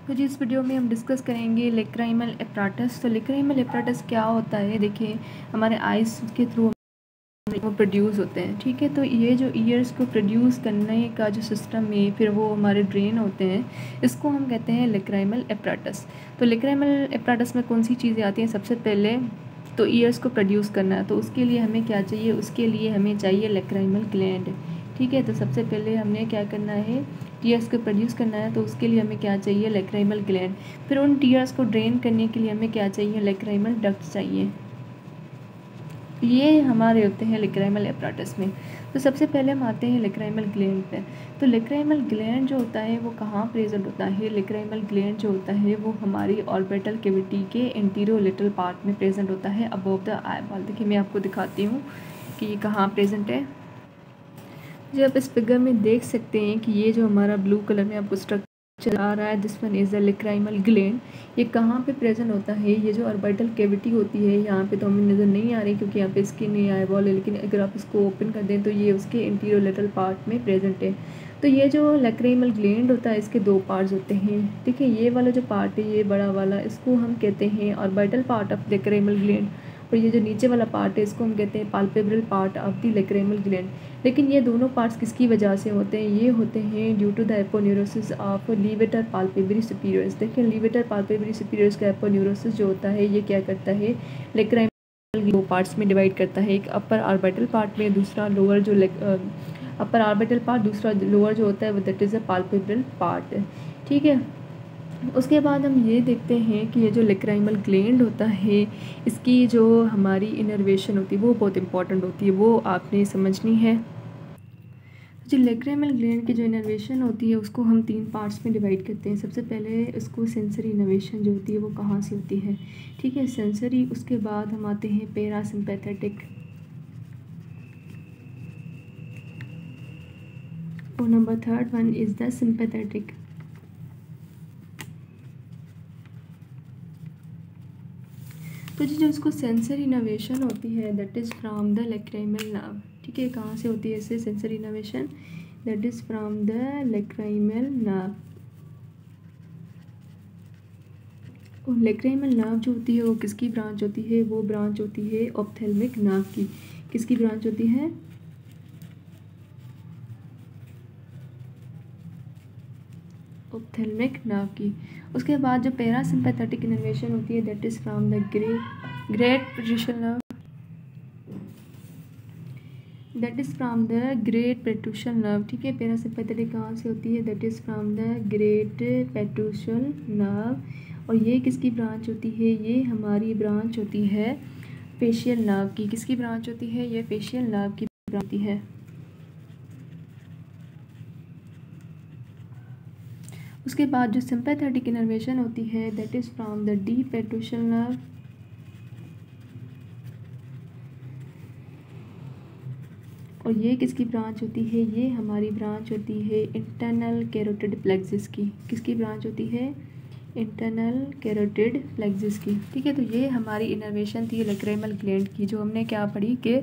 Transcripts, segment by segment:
तो जी इस वीडियो में हम डिस्कस करेंगे लेक्राइमल एपराटस। तो लेक्राइमल एपराटस क्या होता है, देखिए हमारे आइज़ के थ्रू वो प्रोड्यूस होते हैं, ठीक है। तो ये जो ईयर्स को प्रोड्यूस करने का जो सिस्टम है, फिर वो हमारे ड्रेन होते हैं, इसको हम कहते हैं लेक्राइमल एपराटस। तो लेक्राइमल एपराटस में कौन सी चीज़ें आती हैं? सबसे पहले तो ईयर्स को प्रोड्यूस करना है, तो उसके लिए हमें क्या चाहिए? उसके लिए हमें चाहिए लेक्राइमल ग्लैंड, ठीक है। तो सबसे पहले हमने क्या करना है, टीयर्स को प्रोड्यूस करना है, तो उसके लिए हमें क्या चाहिए? Lacrimal gland. फिर उन टीयर्स को ड्रेन करने के लिए हमें क्या चाहिए? लेक्राइमल डक्ट चाहिए। ये हमारे होते हैं लेक्राइमल एपराटस में। तो सबसे पहले हम आते हैं लेक्राइमल ग्लैंड पे। तो लेक्राइमल ग्लैंड जो होता है वो कहाँ प्रेजेंट होता है? लेक्राइमल ग्लैंड जो होता है वो हमारी ऑर्बिटल कैविटी के एंटीरियर लिटल पार्ट में प्रेजेंट होता है, अबव द आई बॉल। देखिए मैं आपको दिखाती हूँ कि ये कहाँ प्रेजेंट है। जो आप इस फिगर में देख सकते हैं कि ये जो हमारा ब्लू कलर में आपको स्ट्रक्चर आ रहा है, this one is the lacrimal gland. ये कहाँ पे प्रेजेंट होता है? ये जो ऑर्बिटल कैविटी होती है, यहाँ पे तो हमें नज़र नहीं आ रही क्योंकि यहाँ पे स्किन है, आईबॉल है, लेकिन अगर आप इसको ओपन कर दें तो ये उसके इंटीरियर लिटल पार्ट में प्रेजेंट है। तो ये जो लेक्राइमल ग्लैंड होता है, इसके दो पार्ट्स होते हैं। देखिए ये वाला जो पार्ट है, ये बड़ा वाला, इसको हम कहते हैं orbital part of lacrimal gland, और ये जो नीचे वाला पार्ट है इसको हम कहते हैं palpebral part of the lacrimal gland. लेकिन ये दोनों पार्ट्स किसकी वजह से होते हैं? ये होते हैं due to the aponeurosis of levator palpebrae superioris. देखिए लीवेटर पाल्पेब्री सुपीरियर्स का एपोन्यूरोसिस जो होता है, ये क्या करता है? लेक्राइमल दो पार्ट्स में डिवाइड करता है, एक अपर ऑर्बिटल पार्ट में, दूसरा लोअर जो अपर ऑर्बिटल पार्ट, दूसरा लोअर जो होता है वो that is a palpebral part, ठीक है। उसके बाद हम ये देखते हैं कि ये जो लेक्राइमल ग्लैंड होता है, इसकी जो हमारी इनर्वेशन होती है वो बहुत इंपॉर्टेंट होती है, वो आपने समझनी है। जो लेक्राइमल ग्लैंड की जो इनर्वेशन होती है उसको हम तीन पार्ट्स में डिवाइड करते हैं। सबसे पहले इसको सेंसरी इनर्वेशन जो होती है वो कहाँ से होती है, ठीक है, सेंसरी। उसके बाद हम आते हैं पैरासिम्पैथेटिक, और number third one is the sympathetic. तो जो इसको सेंसरी इनर्वेशन होती है that is from the lacrimal nerve, ठीक है। कहाँ से होती है इससे sensory innervation? That is from the lacrimal nerve. और लेक्राइमल नर्व जो होती है वो किसकी ब्रांच होती है? वो ब्रांच होती है ऑप्थेल्मिक नर्व की। किसकी ब्रांच होती है? ऑप्थेल्मिक नर्व की। उसके बाद जो पैरासिम्पैथेटिक इनर्वेशन होती है that is from the great petrosal nerve, that is from the great petrosal nerve, ठीक है। पैरासिम्पैथेटिक कहाँ से होती है? That is from the great petrosal nerve. और ये किसकी ब्रांच होती है? ये हमारी ब्रांच होती है फेशियल नर्व की। किसकी ब्रांच होती है? ये फेशियल नर्व की ब्रांच होती है। उसके बाद जो सिंपैथेटिक इनर्वेशन होती है that is from the deep petrosal nerve, और ये किसकी ब्रांच होती है? ये हमारी ब्रांच होती है इंटरनल कैरोटिड प्लेक्सिस की। किसकी ब्रांच होती है? इंटरनल कैरोटिड प्लेक्सिस की, ठीक है। तो ये हमारी इनर्वेशन थी लेक्राइमल ग्लैंड की, जो हमने क्या पढ़ी कि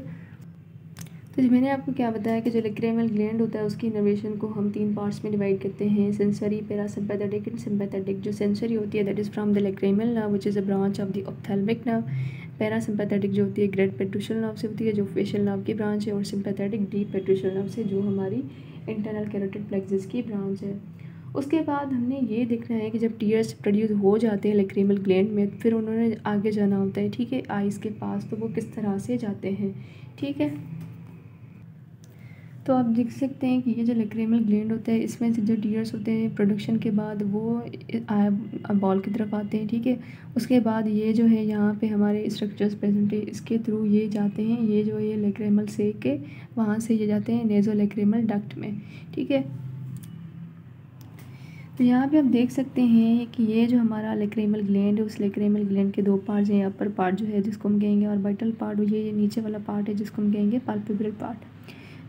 तो मैंने आपको क्या बताया कि जो लेक्राइमल ग्लैंड होता है उसकी इनर्वेशन को हम तीन पार्ट्स में डिवाइड करते हैं, सेंसरी, पैरासिम्पैथेटिक एंड सिंपैथेटिक। जो सेंसरी होती है that is from the lacrimal nerve which is a branch of the ophthalmic nerve. Parasympathetic जो होती है ग्रेट पेट्यूशल नर्व से होती है, जो फेशियल नर्व की ब्रांच है, और सिंपैथेटिक डीप पेट्यूशल नर्व से, जो हमारी इंटरनल कैरोटिड प्लेक्सिस की ब्रांच है। उसके बाद हमने ये देखना है कि जब टीयर्स प्रोड्यूस हो जाते हैं लेक्राइमल ग्लैंड में, फिर उन्होंने आगे जाना होता है, ठीक है, आइज़ के पास, तो वो किस तरह से जाते हैं, ठीक है। तो आप देख सकते हैं कि ये जो लेक्राइमल ग्लैंड होता है, इसमें से जो टीयर्स होते हैं प्रोडक्शन के बाद वो आई बॉल की तरफ आते हैं, ठीक है। उसके बाद ये जो है यहाँ पे हमारे स्ट्रक्चर्स प्रेजेंट है, इसके थ्रू ये जाते हैं, ये जो है लेक्राइमल से के वहाँ से ये जाते हैं नेज़ो लेक्राइमल डक्ट में, ठीक है। तो यहाँ पे आप देख सकते हैं कि ये जो हमारा लेक्राइमल ग्लैंड है, उस लेक्राइमल ग्लैंड के दो पार्ट्स हैं। अपर पार्ट जो है जिसको हम कहेंगे ऑर्बिटल पार्ट, और ये नीचे वाला पार्ट है जिसको हम कहेंगे पाल्पेब्रल पार्ट।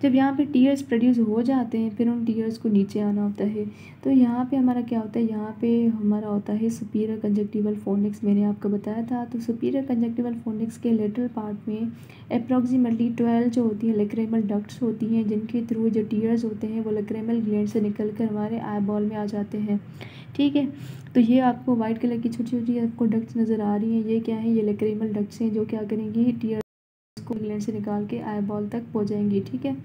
जब यहाँ पे टीयर्स प्रोड्यूस हो जाते हैं फिर उन टीयर्स को नीचे आना होता है। तो यहाँ पे हमारा क्या होता है, यहाँ पे हमारा होता है सुपीरियर कंजक्टिवल फोनिक्स, मैंने आपको बताया था। तो सुपीरियर कंजक्टिवल फोनिक्स के लेटरल पार्ट में अप्रॉक्सीमेटली 12 जो होती हैं लेक्रेमल डक्ट्स होती हैं, जिनके थ्रू जो टीयर्स होते हैं वो लेक्रेमल ग्लैंड से निकल कर हमारे आई बॉल में आ जाते हैं। ठीक है, तो ये आपको वाइट कलर की छोटी छोटी आपको डक्ट्स नज़र आ रही हैं, ये क्या है, ये लेक्रेमल डक्ट्स हैं जो क्या करेंगी, टीयर को ग्लैंड से निकाल के आई बॉल तक पहुँचाएंगी। ठीक है,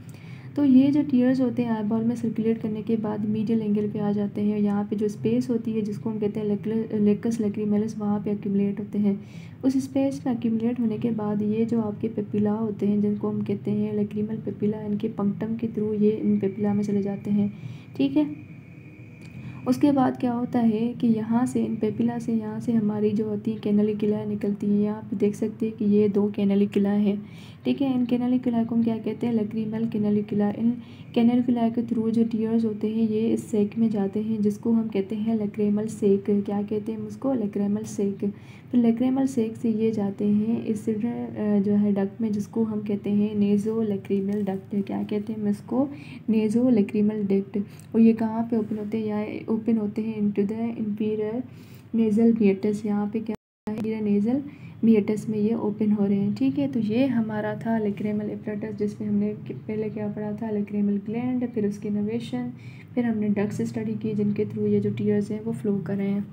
तो ये जो टीयर्स होते हैं आई बॉल में सर्कुलेट करने के बाद मीडियल एंगल पे आ जाते हैं। यहाँ पे जो स्पेस होती है जिसको हम कहते हैं लेकस लैक्रिमैलिस, वहाँ पे एक्यूमुलेट होते हैं। उस स्पेस में एक्यूमुलेट होने के बाद ये जो आपके पेपिला होते हैं जिनको हम कहते हैं लैक्रिमल पेपिला, इनके पंक्टम के थ्रू ये इन पेपिला में चले जाते हैं। ठीक है, उसके बाद क्या होता है कि यहाँ से इन पेपिला से यहाँ से हमारी जो होती है कैनालिकुला निकलती है। यहाँ पे देख सकते हैं कि ये 2 कैनालिकुला हैं। ठीक है, इन कैनालिकुला को हम क्या कहते हैं, लैक्रिमल कैनालिकुला। इन कैनालिकुला के थ्रू जो टीयर्स होते हैं ये इस सेक में जाते हैं जिसको हम कहते हैं लैक्रिमल सेक। क्या कहते हैं उसको, लैक्रिमल सेक। फिर लैक्रिमल सेक से ये जाते हैं इस जो है डक्ट में जिसको हम कहते हैं नेज़ो लैक्रिमल डक्ट। क्या कहते हैं इसको, नेज़ो लैक्रिमल डक्ट। और ये कहाँ पे ओपन होते हैं, यहाँ ओपन होते हैं into the inferior nasal meatus. यहाँ पे क्या है, इंफीरियर नेज़ल मिएटस में ये ओपन हो रहे हैं। ठीक है, तो ये हमारा था लैक्रिमल एपरेटस जिसमें हमने पहले क्या पढ़ा था, लैक्रिमल ग्लैंड, फिर उसके इनोवेशन, फिर हमने डक्ट्स स्टडी की जिनके थ्रू ये जो टीयर्स हैं वो फ्लो कर रहे हैं।